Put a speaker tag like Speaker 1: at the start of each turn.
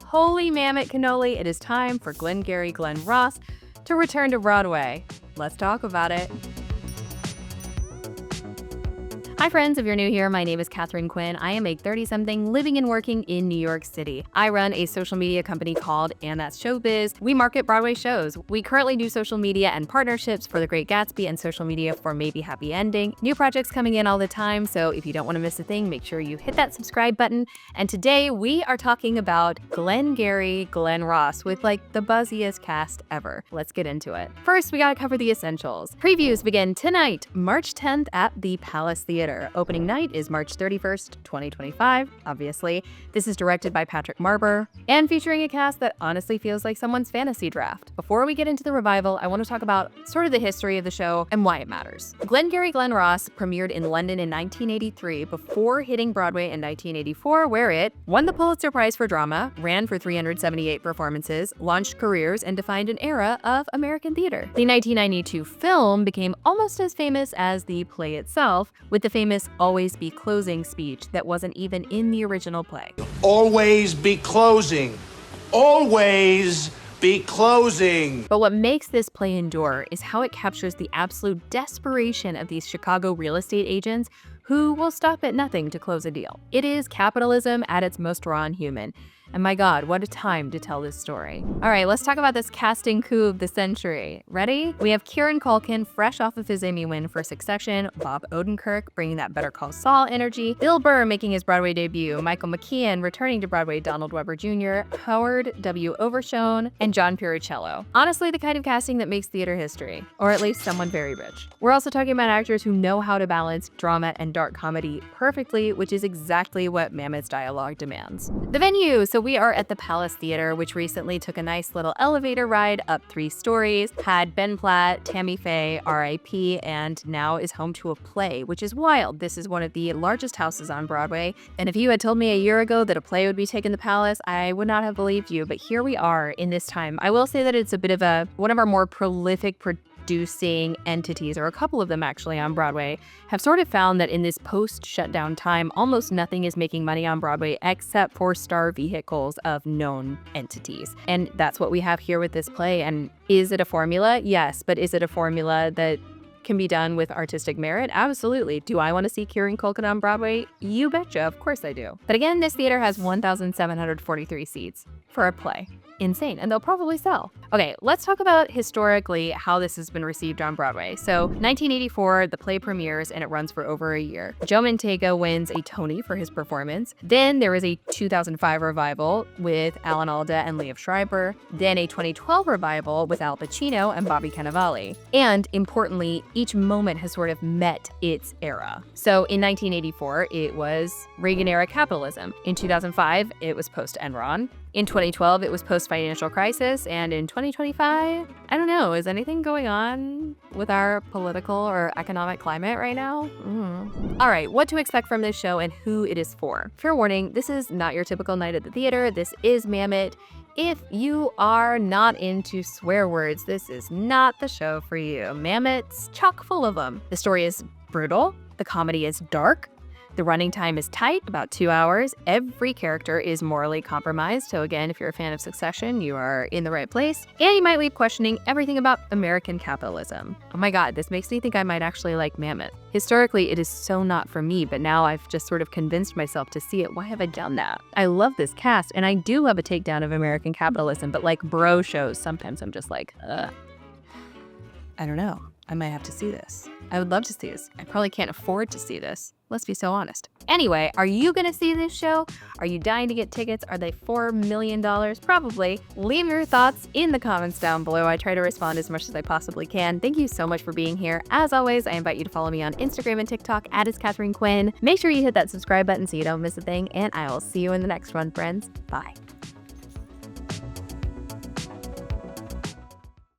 Speaker 1: Holy Mamet cannoli, it is time for Glengarry Glen Ross to return to Broadway. Let's talk about it. Hi friends, if you're new here, my name is Katharine Quinn. I am a 30-something living and working in New York City. I run a social media company called And That's Showbiz. We market Broadway shows. We currently do social media and partnerships for The Great Gatsby and social media for Maybe Happy Ending. New projects coming in all the time, so if you don't want to miss a thing, make sure you hit that subscribe button. And today we are talking about Glengarry Glen Ross with like the buzziest cast ever. Let's get into it. First, we gotta cover the essentials. Previews begin tonight, March 10th at the Palace Theater. Opening night is March 31st, 2025, obviously. This is directed by Patrick Marber and featuring a cast that honestly feels like someone's fantasy draft. Before we get into the revival, I want to talk about sort of the history of the show and why it matters. Glengarry Glen Ross premiered in London in 1983 before hitting Broadway in 1984, where it won the Pulitzer Prize for Drama, ran for 378 performances, launched careers, and defined an era of American theater. The 1992 film became almost as famous as the play itself, with the famous "Always Be Closing" speech that wasn't even in the original play.
Speaker 2: Always be closing. Always be closing.
Speaker 1: But what makes this play endure is how it captures the absolute desperation of these Chicago real estate agents who will stop at nothing to close a deal. It is capitalism at its most raw and human. And my God, what a time to tell this story. All right, let's talk about this casting coup of the century. Ready? We have Kieran Culkin fresh off of his Emmy win for Succession, Bob Odenkirk bringing that Better Call Saul energy, Bill Burr making his Broadway debut, Michael McKean returning to Broadway, Donald Weber Jr., Howard W. Overshone, and John Puricello. Honestly, the kind of casting that makes theater history, or at least someone very rich. We're also talking about actors who know how to balance drama and dark comedy perfectly, which is exactly what Mamet's dialogue demands. The venue. So we are at the Palace Theater, which recently took a nice little elevator ride up 3 stories, had Ben Platt, Tammy Faye, R.I.P., and now is home to a play, which is wild. This is one of the largest houses on Broadway, and if you had told me a year ago that a play would be taking the Palace, I would not have believed you, but here we are in this time. I will say that it's a bit of one of our more prolific producing entities, or a couple of them actually on Broadway, have sort of found that in this post-shutdown time, almost nothing is making money on Broadway except for star vehicles of known entities. And that's what we have here with this play. And is it a formula? Yes, but is it a formula that can be done with artistic merit? Absolutely. Do I want to see Kieran Culkin on Broadway? You betcha, of course I do. But again, this theater has 1,743 seats for a play. Insane, and they'll probably sell. Okay, let's talk about historically how this has been received on Broadway. So 1984, the play premieres and it runs for over a year. Joe Mantegna wins a Tony for his performance. Then there was a 2005 revival with Alan Alda and Liev Schreiber. Then a 2012 revival with Al Pacino and Bobby Cannavale. And importantly, each moment has sort of met its era. So in 1984, it was Reagan-era capitalism. In 2005, it was post-Enron. In 2012, it was post-financial crisis, and in 2025, I don't know, is anything going on with our political or economic climate right now? All right, what to expect from this show and who it is for. Fair warning, this is not your typical night at the theater. This is Mamet. If you are not into swear words, this is not the show for you. Mamet's chock full of them. The story is brutal. The comedy is dark. The running time is tight, about 2 hours. Every character is morally compromised. So again, if you're a fan of Succession, you are in the right place. And you might leave questioning everything about American capitalism. Oh my God, this makes me think I might actually like Mamet. Historically, it is so not for me, but now I've just sort of convinced myself to see it. Why have I done that? I love this cast, and I do love a takedown of American capitalism, but like bro shows, sometimes I'm just like, I don't know. I might have to see this. I would love to see this. I probably can't afford to see this. Let's be so honest. Anyway, are you gonna see this show? Are you dying to get tickets? Are they $4 million? Probably. Leave your thoughts in the comments down below. I try to respond as much as I possibly can. Thank you so much for being here. As always, I invite you to follow me on Instagram and TikTok @Katharine Quinn. Make sure you hit that subscribe button so you don't miss a thing, and I will see you in the next one, friends. Bye.